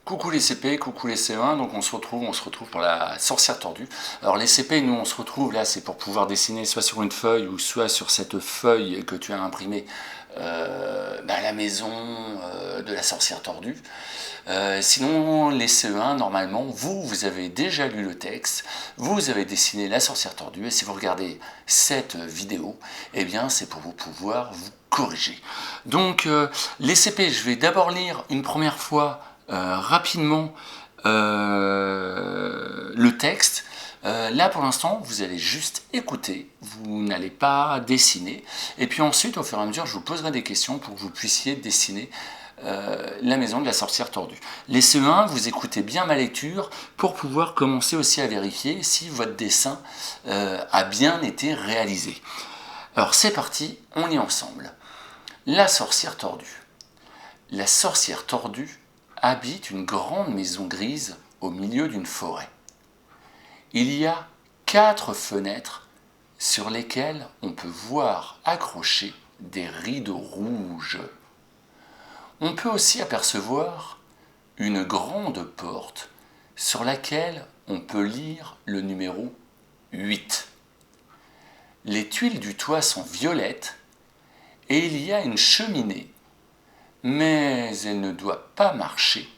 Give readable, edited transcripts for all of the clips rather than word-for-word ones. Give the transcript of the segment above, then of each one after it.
Coucou les CP, coucou les CE1, donc on se retrouve pour la sorcière tordue. Alors les CP, nous on se retrouve là, c'est pour pouvoir dessiner soit sur une feuille ou soit sur cette feuille que tu as imprimée la maison de la sorcière tordue. Sinon les CE1, normalement, vous avez déjà lu le texte, vous avez dessiné la sorcière tordue, et si vous regardez cette vidéo, eh bien c'est pour vous pouvoir vous corriger. Donc les CP, je vais d'abord lire une première fois rapidement le texte. Là pour l'instant vous allez juste écouter, vous n'allez pas dessiner, et puis ensuite au fur et à mesure je vous poserai des questions pour que vous puissiez dessiner la maison de la sorcière tordue. Les CE1, vous écoutez bien ma lecture pour pouvoir commencer aussi à vérifier si votre dessin a bien été réalisé. Alors c'est parti, on lit ensemble. La sorcière tordue. La sorcière tordue habite une grande maison grise au milieu d'une forêt. Il y a 4 fenêtres sur lesquelles on peut voir accrochés des rideaux rouges. On peut aussi apercevoir une grande porte sur laquelle on peut lire le numéro 8. Les tuiles du toit sont violettes et il y a une cheminée, mais elle ne doit pas marcher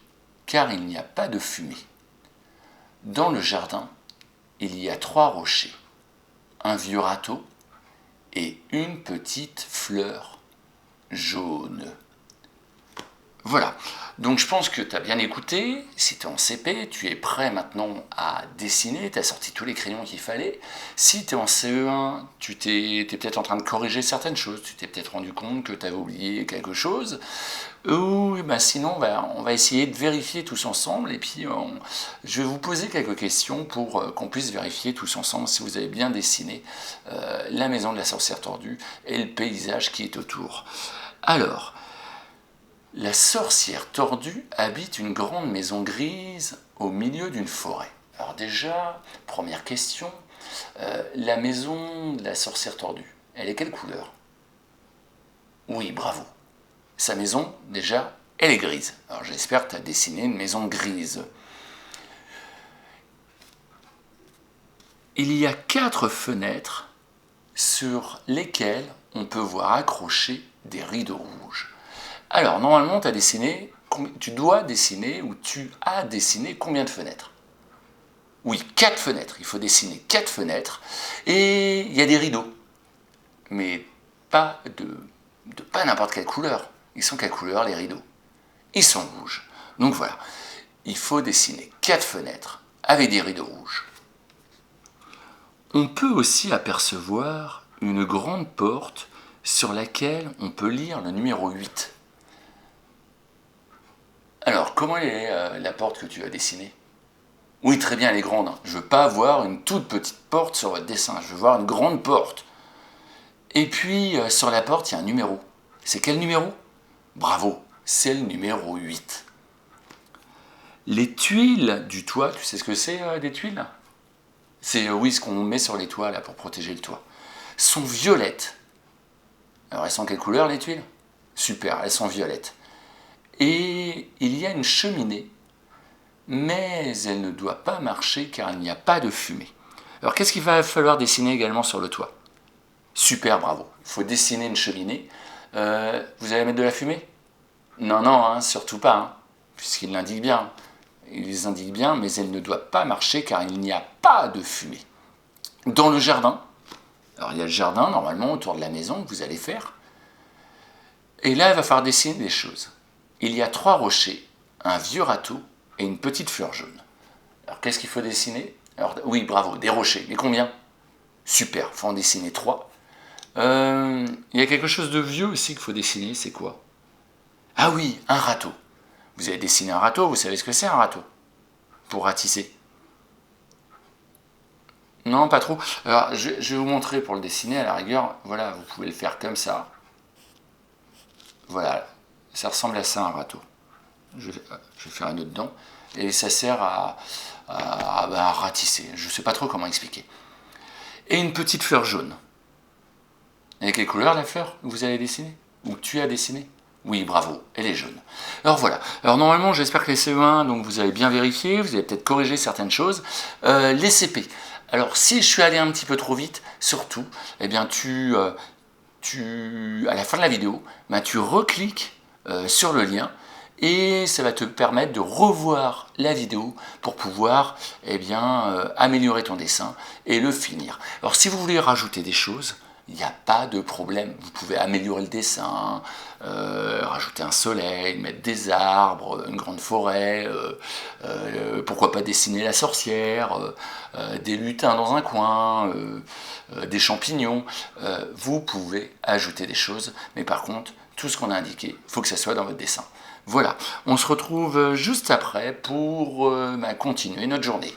car il n'y a pas de fumée. Dans le jardin, il y a 3 rochers, un vieux râteau et une petite fleur jaune. Voilà, donc je pense que tu as bien écouté, si tu es en CP, tu es prêt maintenant à dessiner, tu as sorti tous les crayons qu'il fallait. Si tu es en CE1, tu es peut-être en train de corriger certaines choses, tu t'es peut-être rendu compte que tu avais oublié quelque chose, ou sinon on va essayer de vérifier tous ensemble, et puis je vais vous poser quelques questions pour qu'on puisse vérifier tous ensemble si vous avez bien dessiné la maison de la sorcière tordue et le paysage qui est autour. Alors, la sorcière tordue habite une grande maison grise au milieu d'une forêt. Alors déjà, première question, la maison de la sorcière tordue, elle est quelle couleur? Oui, bravo. Sa maison, déjà, elle est grise. Alors j'espère que tu as dessiné une maison grise. Il y a 4 fenêtres sur lesquelles on peut voir accrocher des rideaux rouges. Alors, normalement, tu dois dessiner ou tu as dessiné combien de fenêtres? Oui, 4 fenêtres. Il faut dessiner 4 fenêtres. Et il y a des rideaux. Mais pas pas n'importe quelle couleur. Ils sont quelle couleur, les rideaux? Ils sont rouges. Donc voilà, il faut dessiner 4 fenêtres avec des rideaux rouges. On peut aussi apercevoir une grande porte sur laquelle on peut lire le numéro 8. Alors, comment est la porte que tu as dessinée? Oui, très bien, elle est grande. Je ne veux pas voir une toute petite porte sur votre dessin, je veux voir une grande porte. Et puis, sur la porte, il y a un numéro. C'est quel numéro? Bravo, c'est le numéro 8. Les tuiles du toit, tu sais ce que c'est des tuiles? C'est oui, ce qu'on met sur les toits là, pour protéger le toit. Sont violettes. Alors, elles sont quelle couleur les tuiles? Super, elles sont violettes. Et il y a une cheminée, mais elle ne doit pas marcher car il n'y a pas de fumée. Alors qu'est-ce qu'il va falloir dessiner également sur le toit? Super, bravo. Il faut dessiner une cheminée. Vous allez mettre de la fumée? Non, non, hein, surtout pas, hein, puisqu'il l'indique bien. Il les indique bien, mais elle ne doit pas marcher car il n'y a pas de fumée. Dans le jardin, alors il y a le jardin normalement autour de la maison que vous allez faire. Et là, il va falloir dessiner des choses. Il y a 3 rochers, un vieux râteau et une petite fleur jaune. Alors qu'est-ce qu'il faut dessiner? Alors oui, bravo, des rochers. Mais combien? Super, il faut en dessiner 3. Il y a quelque chose de vieux aussi qu'il faut dessiner, c'est quoi? Ah oui, un râteau. Vous avez dessiné un râteau, vous savez ce que c'est un râteau? Pour ratisser. Non, pas trop. Alors, je vais vous montrer pour le dessiner, à la rigueur, voilà, vous pouvez le faire comme ça. Voilà, ça ressemble à ça un râteau. Je vais faire un autre dedans. Et ça sert à ratisser. Je ne sais pas trop comment expliquer. Et une petite fleur jaune. Et quelle couleur la fleur que vous avez dessinée? Ou que tu as dessiné? Oui, bravo, elle est jaune. Alors voilà, alors normalement j'espère que les CE1, donc vous avez bien vérifié, vous avez peut-être corrigé certaines choses. Les CP, alors si je suis allé un petit peu trop vite, surtout, eh bien à la fin de la vidéo, tu recliques sur le lien et ça va te permettre de revoir la vidéo pour pouvoir améliorer ton dessin et le finir. Alors si vous voulez rajouter des choses, il n'y a pas de problème. Vous pouvez améliorer le dessin, rajouter un soleil, mettre des arbres, une grande forêt, pourquoi pas dessiner la sorcière, des lutins dans un coin, des champignons. Vous pouvez ajouter des choses, mais par contre, tout ce qu'on a indiqué, il faut que ça soit dans votre dessin. Voilà, on se retrouve juste après pour continuer notre journée.